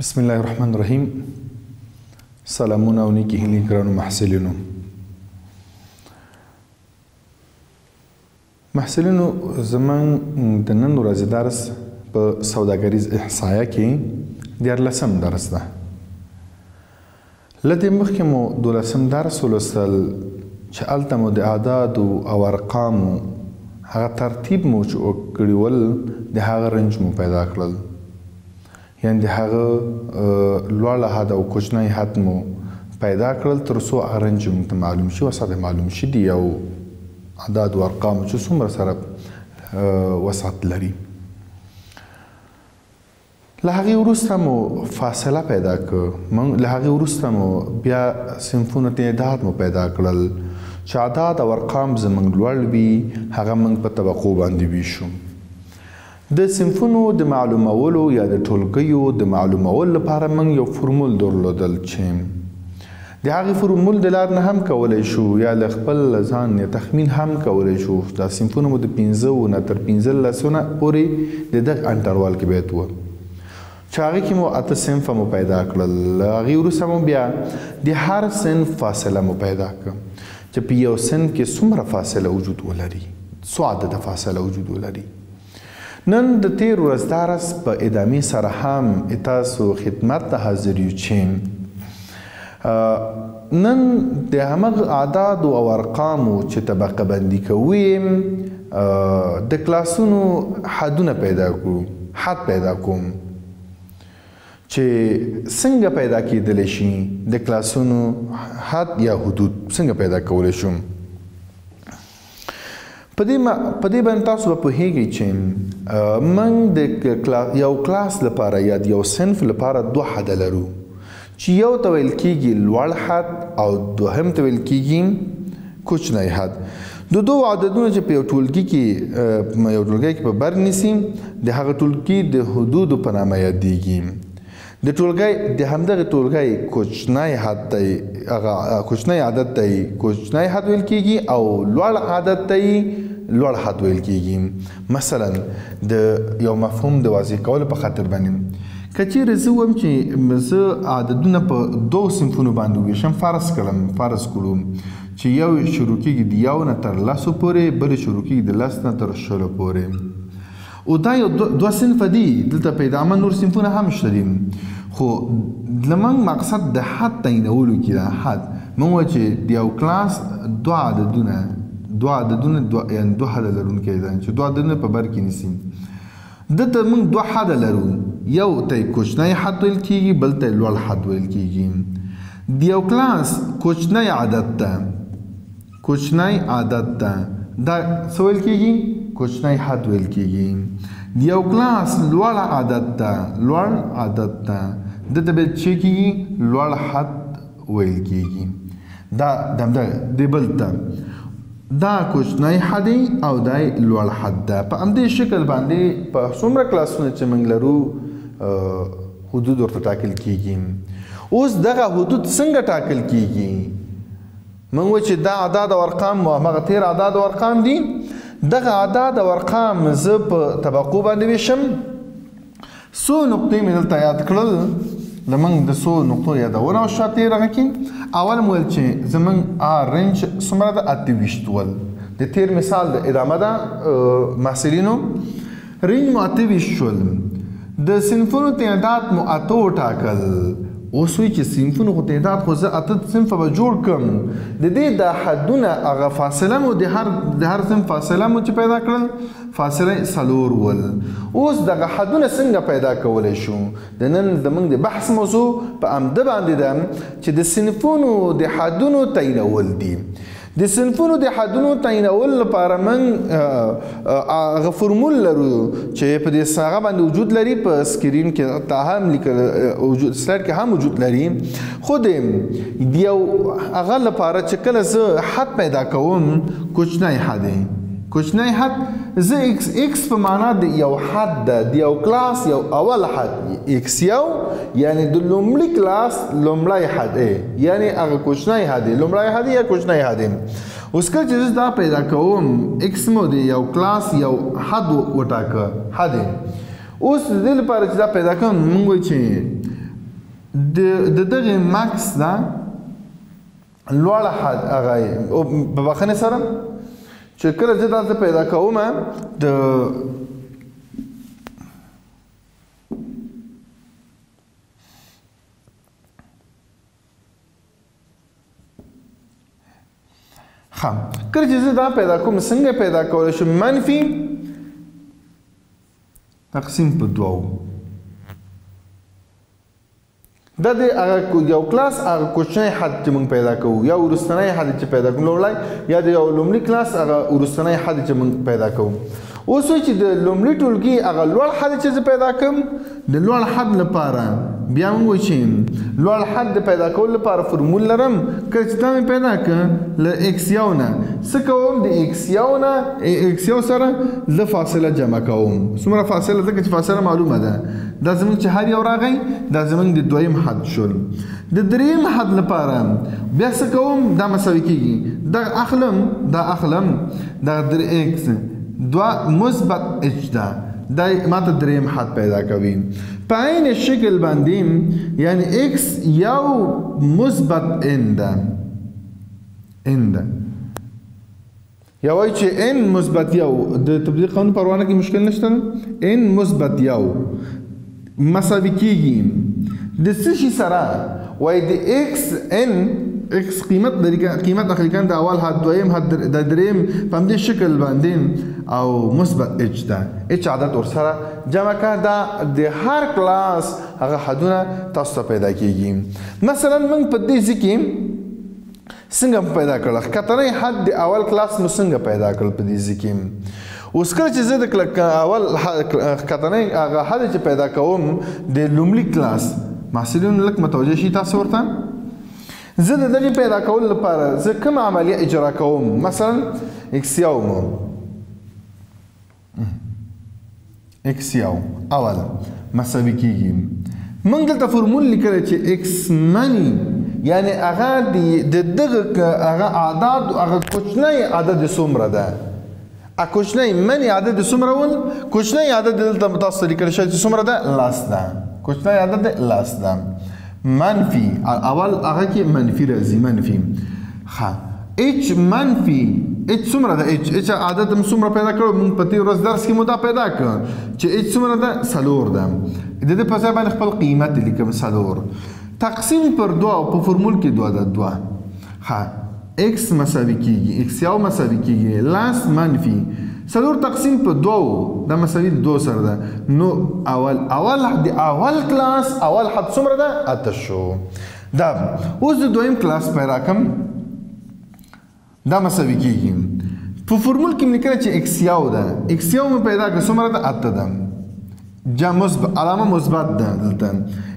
بسم الله الرحمن الرحیم. سلامونه او نیکی هیلې ګرانو محصلینو. محصلینو زموږ د نن ورځې درس په سوداګریز احصایه کې 14 درس ده. له دې مخکې مو 12 درس ولوستل چې هلته مو د اعدادو او ارقامو هغه ترتیب مو چې وکړي ول د هغه رنج مو پیدا کړل، یعنې د هغه لوړه حد او کوچنی حد مو پیدا کړل تر څو هغه رنج موږ ته معلوم شي، وسعت معلوم شي دي او اعداد او ارقام چې څومره سره وسعت لري. له هغې وروسته مو فاصله پیدا کړه، له هغې وروسته مو بیا صنفونو تعداد مو پیدا کړل چې اعداد او ارقام زموږ لوړ وي هغه موږ په طبقو باندې ویشو. د صنفونو د معلومولو یا د ټولګیو د معلومولو لپاره موږ یو فرمول درلودل چې د هغې فرمول د لارې نه هم کولی شو یا له خپل ځان یا تخمین هم کولی شو. دا صنفونه مو د 15 نه تر 15 پورې د دغه انټروال کې باید و چې هغې کې مو 8 صنفه مو پیدا کړل. هغې وروسته مو بیا د هر صنف فاصله مو پیدا کړه چې په یو صنف کې څومره فاصله وجود ولري، څو عدده فاصله وجود ولري. نن د تیر ورځ درس په ادامې سره هم تاسو خدمت ته حاضر یو چې نن د همغه اعدادو او ارقامو چې طبقه بندي کوي د کلاسونو حدونه پیدا کړو، حد پیدا کوم چې څنګه پیدا کېدلی شي، د کلاسونو حد یا حدود څنګه پیدا کولی شم. په دې باندې تاسو به پوهیږئ چې موږ د یو کلاس لپاره یا د یو صنف لپاره 2 حده لرو چې یو ته ویل کېږي لوړ حد او دوهم ته ویل کېږي کوچنی حد. د دوو عددونو چې په یو ټولګي کې په بر نیسي د هغه ټولګي د حدودو په نامه یادیږي. د همدغه ټولګی کوچنی حد ته کوچنی عدد ته کوچنی حد ویل کېږي او لوړ عدد ته لوړ حد ویل کېږي. مثلا د یو مفهوم د واضح کولو په خاطر باندې که چیرې زه ووایم چې زه عددونه په 2 صنفونو باندې وویشم، فرض کړو چې یو شروع کېږي د 1 نه تر 10 پورې، بل شروع کېږي د 10 نه تر 20 پورې، او دا یو 2 صنفه دي. دلته په ادامه نور صنفونه هم شته دي، خو زموږ مقصد د حد تعینولو کې ده. حد موږ وایو چې د یو کلاس 2 عددونه یعنې 2 حده لرونکی ده چې 2 عددونه په بر کې نیسي. دلته موږ 2 حده لرو، یو ته کوچنی حد ویل کېږي، بل ته لوړ حد ویل کېږي. د یو کلاس کوچنی عدد ته دا څه ویل کېږي؟ کوچنی حد ویل کېږي. د یو کلاس لوړ عدد ته دته به څه کېږي؟ لوړ حد ویل کېږي. دا د بل ته دا کوچنی حد او دا لوړ حد ده. په همدې شکل باندې په څومره کلاسونه چې موږ لرو حدود ورته ټاکل کېږي. اوس دغه حدود څنګه ټاکل کېږي؟ موږ وایو چې دا اعداد او ارقام همغه تیر اعداد او ارقام دي. دغه اعداد او ارقام زه په طبقو باندې ویشم. څو نقطې مې دلته یاد کړل، زموږ د څو نقطو یادونه وشوه تېر هغه کې. اول مو ویل چې زموږ رنج څومره ده؟ 28 ول. د تېر مثال د ادامه ده محصلینو. رنج مو 28 شول. د صنفونو تعداد مو 8 وټاکل. اوس وایي چې صنفونو خو تعداد خو زه 8 صنفه به جوړ کړم، د دې د حدونه هغه فاصله مو د هر صنف فاصله مو چې پیدا کړل فاصله 4 ول. اوس دغه حدونه څنګه پیدا کولی شو؟ د نن زموږ د بحث موضوع په همده باندې ده چې د صنفونو د حدونو تعینول دي. د صنفونو د حدونو تعینول لپاره موږ هغه فرمول لرو چې په دې هغه باندې وجود لري، په سکرین کې هم لیکل سلاید کې هم وجود لري. خو د یو هغه لپاره چې کله زه حد پیدا کوم کوچنی حد زه ایکس په معنا د یو حد ده، د یو کلاس یو اول حد ایکس یو یعنی د لومړي کلاس لومړی حد یعنی هغه کوچنی حد لومړی حد یا کوچنی حد. اوس کله چې زه دا پیدا کوم ایکس مو د یو کلاس یو حد وټاکه حد. اوس د دې لپاره چې دا پیدا کوم موږ وایو چې د دغه ماکس دا لوړ حد هغه په بخښنې سره چې کله زه دا پیدا کوم د کله چې زه دا پیدا کوم څنګه پیدا کولی شم منفي تقسیم په دوو دا د هغه یو کلاس هغه کوچنی حد چې موږ پیدا کوو یا وروستنی حد چې پیدا کوو لومړی یا د یو لومړي کلاس هغه وروستنی حد چې موږ پیدا کوو اوس چې د لومړي ټولګي هغه لوړ حد چې زه پیدا کړم د لوړ حد لپاره بیا موږ وایو چې لوړ حد د پیدا کولو لپاره فورمول لرم کله چې دا مې پیدا کړ له ایکس یو نه څه کوم د ایکس یو سره زه فاصله جمع کوم څومره فاصله ځکه چې فاصله معلومه ده دا زموږ چې هر یو راغی دا زموږ د دویم حد شول د دریم حد لپاره بیا څه کوم دا مساوي کېږي دا اخلم دا در ایکس دوه مثبت اچ ده دا ماته دریم حد پیدا کوي په عین شکل باندې یعنی ایکس یو مثبت ان ده یا وایي چې ان مثبت یو د تبدیل قانون پروانه کې مشکل نشته ان مثبت یو مساوي کېږي د څه شي سره وایي د ایکس ان ایکس قیمت اخلي کان د اول حد دویم حد د دریم په همدې شکل باندې او مثبت اچ ده اچ عدد ورسره جمع کړه دا د هر کلاس هغه حدونه تاسو ته پیدا کېږي مثلا موږ په دې ځای کې څنګه پیدا کړل ښکتنی حد د اول کلاس مو څنګه پیدا کړل په دې ځای کې اوس کله چې زه د اول ښکتنی هغه حد چې پیدا کوم د لومړي کلاس محصلینو لږ متوجه شي تاسو ورته زه د دغې پیدا کولو لپاره زه کوم عملیه اجرا کوم مثلا ایکس یو مو ایکس یو اول مساوي کېږي موږ دلته فورمول لیکلی چې ایکس مني یعنی هغه د دغه هغه اعداد هغه کوچنی عدد څومره ده کوچنی مني عدد څومره ول کوچنی عدد دلته تاسو لیکلی شوی چې څومره ده لاس ده کوچنی عدد لاس ده منفي اول هغه کې منفي راځي منفي اچ منفي اچ څومره ده اچ عدد هم څومره پیدا کړو موږ په تېر ورځ درس کې مو دا پیدا کړ چې اچ څومره ده څلور ده د دې په ځای باندې خپل قیمت لیکم څلور تقسیم پر دوه په فورمول کې دوه ده دوه ایکس مساوي کېږي ایکس یو مساوي کېږي لاس منفي څلور تقسیم په دوو دا مساوي دو سره ده نو اول کلاس اول حد څومره ده اته شو دا اوس د دویم کلاس پیدا کړم دا مساوي کېږي په فورمول کې مې لیکلی چې ایکس یو ده ایکس یو مې پیدا کړه څومره ده اته ده علامه مثبت ده دلته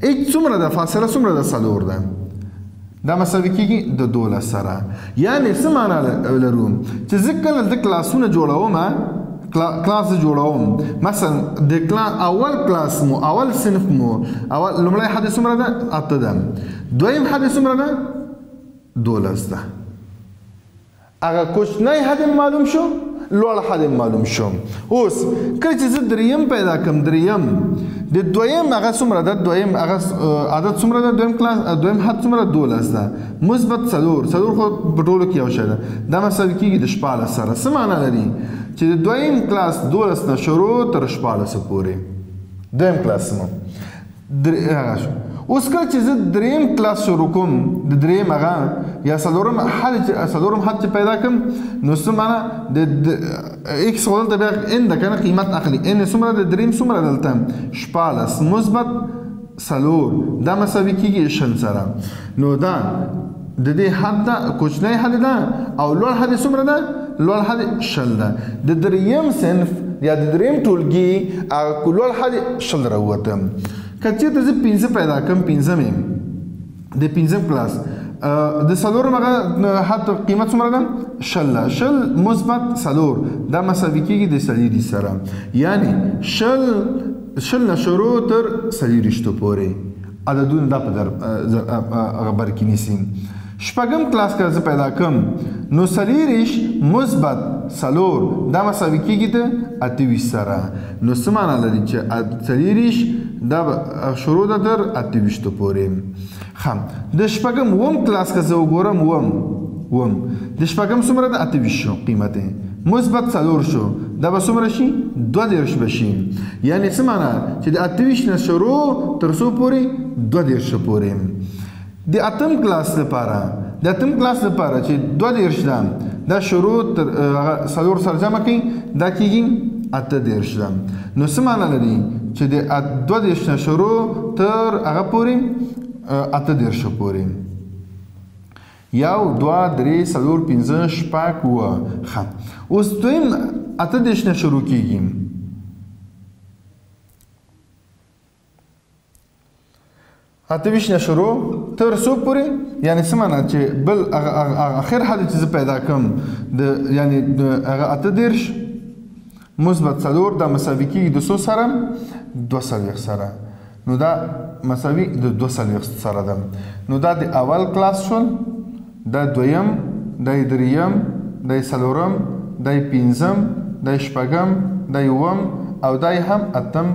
ایچ څومره ده فاصله څومره ده څلور ده دا مساوي کېږي د 12 سره یعنې څه معنا لرو چې زه کله د کلاسونه جوړوم کلاس جوړوم مثلا د اول کلاس مو اول صنف مو لومړی حد څومره ده اته ده دویم حد څومره ده 12 ده هغه کوچنی حد معلوم شو لوړ حد معلوم شو اوس کله چې زه دریم پیدا کړم دریم د دویم هغه څومره ده دویم هغه عدد څومره ده دویم حد څومره 12 ده مثبت څلور خو په ټولو کې یو شی ده دا مساوي کېږي د 14 سره څه معنا لري چې د دویم کلاس 12 نه شروع تر 14 پورې دویم کلاس مو اوس کله چې زه دریم کلاس شروع کوم د دریم هغه یا څلورم حد چې پیدا کړم نو څه معنا د ایکس خو دلته بیا ان ده که نه قیمت اخلي ان څومره د دریم څومره دلته 14 مثبت څلور دا مساوي کېږي شل سره نو دا د دې حد ده کوچنی حد ده او لوړ حد څومره ده لوړ حد شل ده د دریم صنف یا د دریم ټولګي لوړ حد شل راووته که چېرته زه پنځه پیدا کړم پنځم د پنځم کلاس د څلورم هغه حد قیمت څومره ده شل ده شل مثبت څلور دا مساوي کېږي د څلېرویشت سره یعنې شل نه شروع تر څلېرویشتو پورې عددونه دا په برکې نیسي شپږم کلاس که زه پیدا کړم نو څلېرویشت مثبت څلور دا مساوي کېږي د 28 سره. نو څه معنا لري چې 40 دا شروع ده تر 28 پورې. ښه د شپږم اووم کلاس که زه وګورم اووم د شپږم څومره د 28 شو قیمت مثبت څلور شو دا به څومره شي 22 به شي. یعنې څه معنا چې د 28 نه شروع تر څو پورې 22 پورې. د اتم کلاس لپاره چې 22 ده دا شروع تر څلور سره جمع کړئ دا کېږي 28 ده. نو څه معنا لري چې د 22 نه شروع تر هغه پورې 28 پورې. 1 2 3 4 5 6 7. ښه اوس دویم 28 نه شروع کېږي. 28 نه شروع تر څو پورې یعنې څه معنا چې بل اخر حد چې زه پیدا کړم یعنې هغه 28 مثبت څلور دا مساوي کېږي د څو سره 2 سره. نو دا مساوي د 2 سره ده. نو دا د اول کلاس شول دا دویم دا دریم دا څلورم دا پنځم دا شپږم دا اووم او دا هم اتم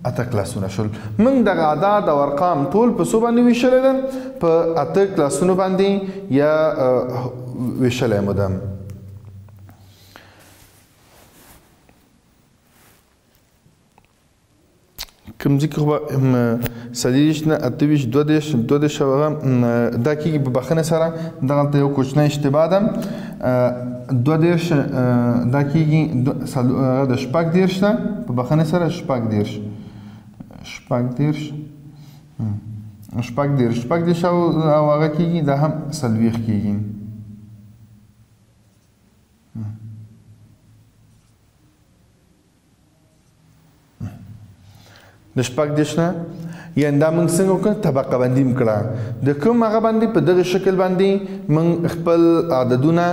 اته کلاسونه شول. موږ دغه اعداد او ارقام ټول په څو باندې ویشلی ده په اته کلاسونو باندې یا ویشلی مو ده. کوم ځای کې خو به 40 نه 28 22 هغه دا کېږي په بخښنې سره دغلته یو کوچنی اشتباه ده 22 دا کېږي هغه د 30 ده په بخښنې سره 30 او هغه کېږي دا هم 40 کېږي. د 30 نه یعنې دا موږ څنګه وکړه طبقه بندي م کړه د کوم هغه باندې په دغه شکل باندې موږ خپل عددونه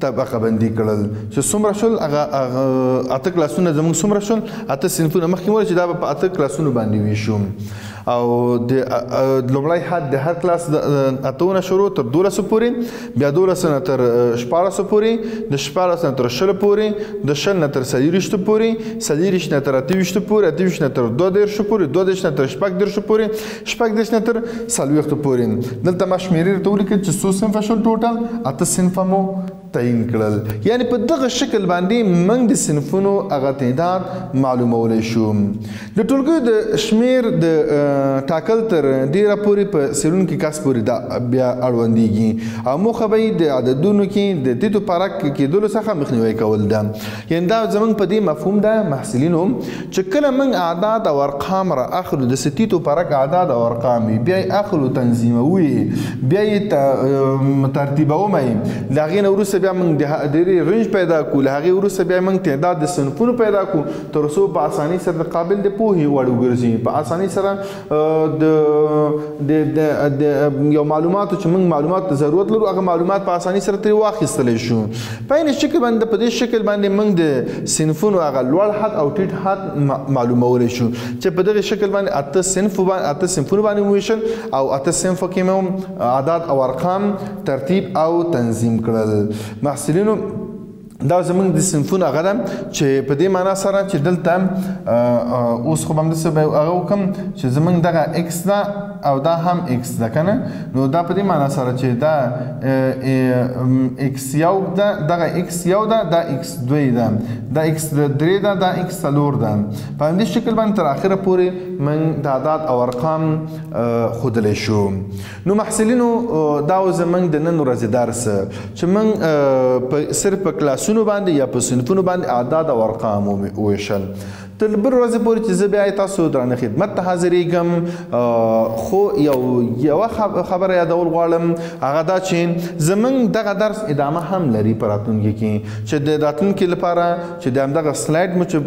طبقه بندي کړل چې څومره شول هغه اته کلاسونه زموږ څومره شول اته صنفونه مخکې وویل چې دا به په اته کلاسونو باندې ویشو او د لومړی حد د هر کلاس د اتهونه شروع تر 12 پورې بیا 12 نه تر 14 پورې د 14 نه تر 20 پورې د 20 نه تر 40 پورې 40 نه تر 28 پورې 28 نه تر 22 پورې 22 نه تر 14 پورې 14 نه تر 40 پورې. دلته ما شمیرې ورته ولیکل چې څو صنفه شول ټوټل اته صنفه مو تعین کړل. یعنې په دغه شکل باندې موږ د صنفونو هغه تعداد معلومولی شو. د ټولګیو د شمیر د ټاکل تر ډیره پورې په څیړونکي کس پورې دا بیا اړوندېږي او موخه به یې د عددونو کې د تیتو پرک کېدلو څخه مخنیوی کول ده. یعنې دا زموږ په دې مفهوم ده محصلینو چې کله موږ اعداد او ارقام را اخلو د تیتو پرک اعداد او ارقام بیا یې اخلو تنظیموو بیا یې ترتیبوو د هغې نه وروسته بیا موږ د ډېرې رنج پیدا کړو له هغې وروسته بیا موږ تعداد د صنفونو پیدا کړو تر څو په اسانۍ سره د قابل د پوهې وړ وګرځي په اسانۍ سره د یو معلوماتو چې موږ معلومات ضرورت لرو هغه معلومات په اسانۍ سره ترې واخیستلی شو. په عین شکل باندې په دې شکل باندې موږ د صنفونو هغه لوړ حد او ټیټ حد معلومولی شو چې په دغه شکل باندې اته صنفونو باندې وویشل او اته صنفو کې مو اعداد او ارقام ترتیب او تنظیم کړل. محصلینو دا زموږ د صنفونو هغه ده چې په دې معنا سره چې دلته اوس خو به همداسې به هغه وکړم چې زموږ دغه ایکس ده او دا هم ایکس ده که نه نو دا په دې معنا سره چې دا ایکس یو ده دغه ایکس یو ده دا ایکس دوی ده دا ایکس درې ده دا ایکس څلور ده. په همدې شکل باندې تر اخره پورې موږ د اعداد او ارقام ښودلی شو. نو محصلینو دا و زموږ د نن ورځې درس چې موږ صرف په کلاسونو باندې یا په صنفونو باندې اعداد او ارقام وویشل. تر بل ورځې پورې چې زه بیا تاسو درانه خدمت ته حاضرېږم خو یوه خبره یادول غواړم هغه دا چې زموږ دغه درس ادامه هم لري په راتلونکي کې چې د راتلونکي لپاره چې د همدغه سلاید مو چې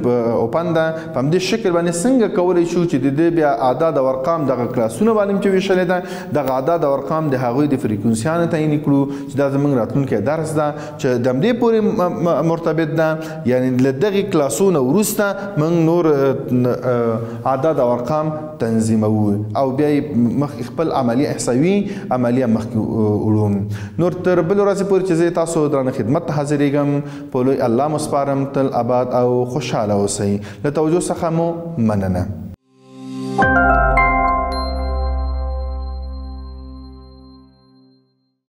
اوپن ده په همدې شکل باندې څنګه کولی شو چې د دې بیا اعداد او ارقام دغه کلاسونو باندې چې ویشلی ده دغه اعداد او ارقام د هغوی د فریکونسیانو تعین کړو چې دا زموږ راتلونکی درس ده چې د همدې پورې مرتبط ده. یعنې له دغې کلاسونو وروسته موږ نور اعداد او ارقام تنظیموو او بیا یې مخ خپل عملی احصایوي عملیه مخکې وړو. نور تر بل ورځې پورې چې زه تاسو درانه خدمت ته حاضرېږم په لوی الله مو سپارم. تل آباد او خوشحاله اوسئ. له توجه څخه مو مننه.